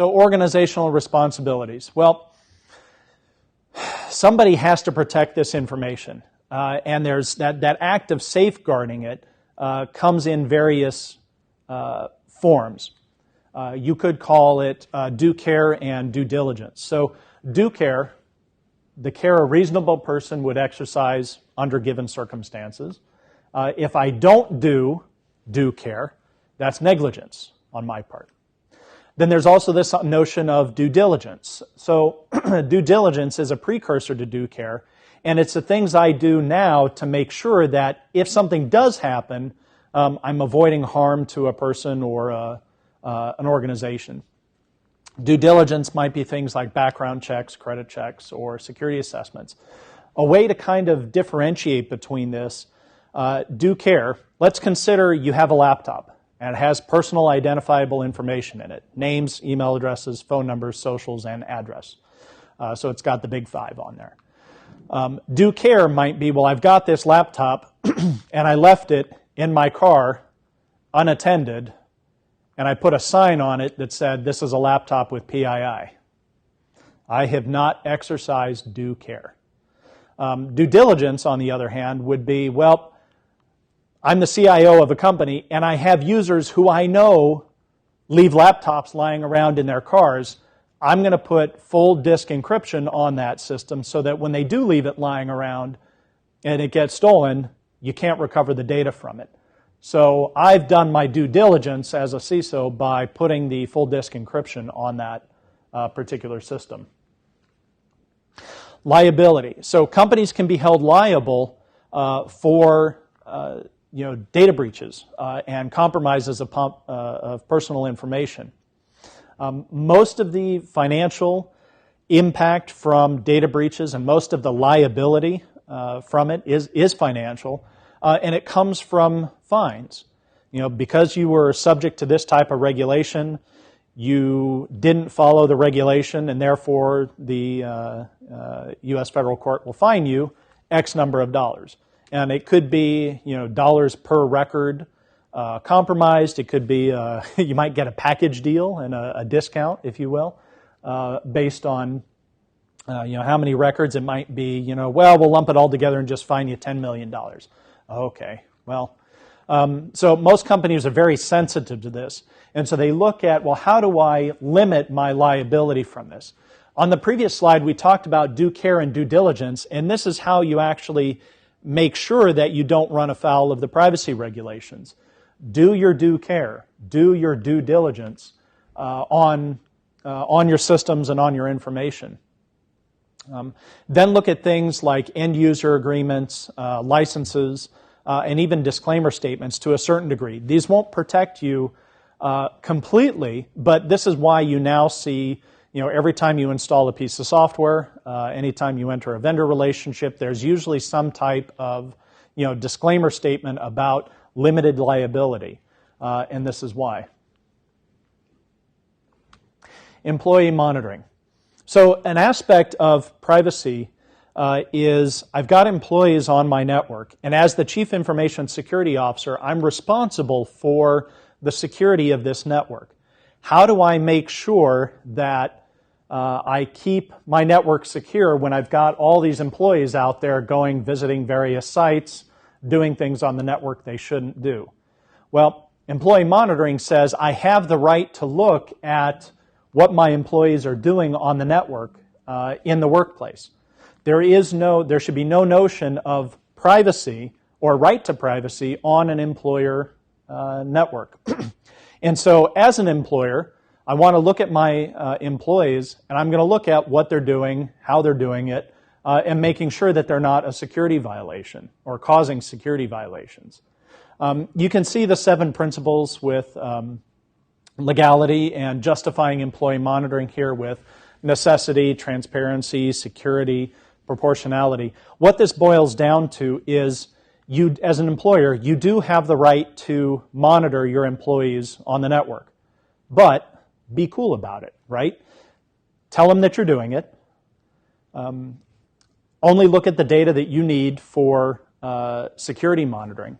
So organizational responsibilities. Well, somebody has to protect this information. And there's that act of safeguarding it comes in various forms. You could call it due care and due diligence. So due care, the care a reasonable person would exercise under given circumstances. If I don't do due care, that's negligence on my part. Then there's also this notion of due diligence. So due diligence is a precursor to due care, and it's the things I do now to make sure that if something does happen, I'm avoiding harm to a person or an organization. Due diligence might be things like background checks, credit checks, or security assessments. A way to kind of differentiate between this, due care, let's consider you have a laptop and it has personal identifiable information in it. Names, email addresses, phone numbers, socials, and address. So it's got the big 5 on there. Due care might be, well, I've got this laptop and I left it in my car unattended, and I put a sign on it that said, this is a laptop with PII. I have not exercised due care. Due diligence, on the other hand, would be, well, I'm the CIO of a company, and I have users who I know leave laptops lying around in their cars. I'm going to put full disk encryption on that system so that when they do leave it lying around and it gets stolen, you can't recover the data from it. So I've done my due diligence as a CISO by putting the full disk encryption on that particular system. Liability. So companies can be held liable for data breaches and compromises of personal information. Most of the financial impact from data breaches and most of the liability from it is financial. And it comes from fines. Because you were subject to this type of regulation, you didn't follow the regulation, and therefore the U.S. federal court will fine you X number of dollars. And it could be, dollars per record compromised. It could be, you might get a package deal and a discount, if you will, based on how many records. It might be, we'll lump it all together and just fine you $10 million. Okay, well, so most companies are very sensitive to this. And so they look at, well, how do I limit my liability from this? On the previous slide, we talked about due care and due diligence, and this is how you actually make sure that you don't run afoul of the privacy regulations. Do your due care, do your due diligence on your systems and on your information. Then look at things like end-user agreements, licenses, and even disclaimer statements to a certain degree. These won't protect you completely, but this is why you now see, every time you install a piece of software, anytime you enter a vendor relationship, there's usually some type of, disclaimer statement about limited liability, and this is why. Employee monitoring. So an aspect of privacy is I've got employees on my network, and as the Chief Information Security Officer, I'm responsible for the security of this network. How do I make sure that I keep my network secure when I've got all these employees out there going, visiting various sites, doing things on the network they shouldn't do? Well, employee monitoring says I have the right to look at what my employees are doing on the network in the workplace. There should be no notion of privacy or right to privacy on an employer network. And so as an employer, I want to look at my employees, and I'm going to look at what they're doing, how they're doing it, and making sure that they're not a security violation or causing security violations. You can see the 7 principles with legality and justifying employee monitoring here with necessity, transparency, security, proportionality. What this boils down to is you, as an employer, you do have the right to monitor your employees on the network, but be cool about it, right? Tell them that you're doing it. Only look at the data that you need for security monitoring.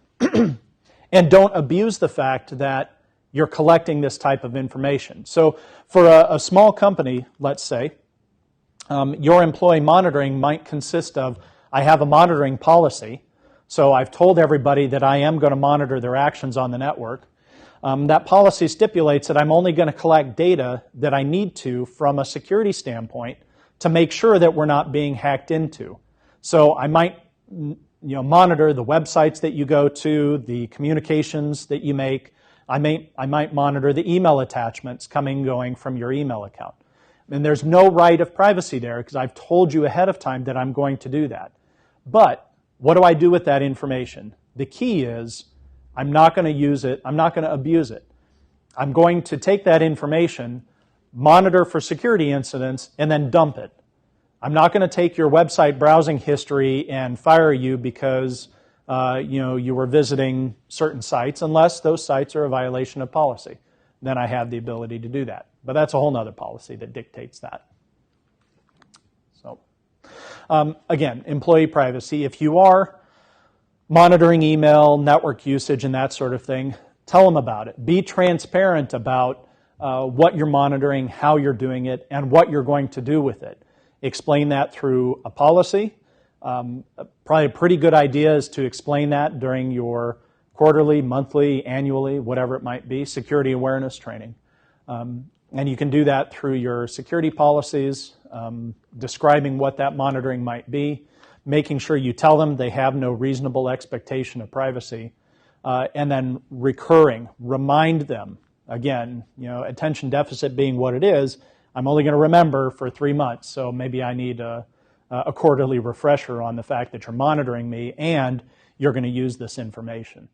And don't abuse the fact that you're collecting this type of information. So for a small company, let's say, your employee monitoring might consist of, I have a monitoring policy, so I've told everybody that I am going to monitor their actions on the network. That policy stipulates that I'm only going to collect data that I need to from a security standpoint to make sure that we're not being hacked into. So I might monitor the websites that you go to, the communications that you make. I might monitor the email attachments coming and going from your email account. And there's no right of privacy there because I've told you ahead of time that I'm going to do that. But what do I do with that information? The key is I'm not going to use it. I'm not going to abuse it. I'm going to take that information, monitor for security incidents, and then dump it. I'm not going to take your website browsing history and fire you because you were visiting certain sites unless those sites are a violation of policy. Then I have the ability to do that. But that's a whole other policy that dictates that. So, again, employee privacy. If you are monitoring email, network usage, and that sort of thing, tell them about it. Be transparent about what you're monitoring, how you're doing it, and what you're going to do with it. Explain that through a policy. Probably a pretty good idea is to explain that during your quarterly, monthly, annually, whatever it might be, security awareness training. And you can do that through your security policies, describing what that monitoring might be, making sure you tell them they have no reasonable expectation of privacy, and then remind them. Again, attention deficit being what it is, I'm only going to remember for 3 months, so maybe I need a quarterly refresher on the fact that you're monitoring me and you're going to use this information.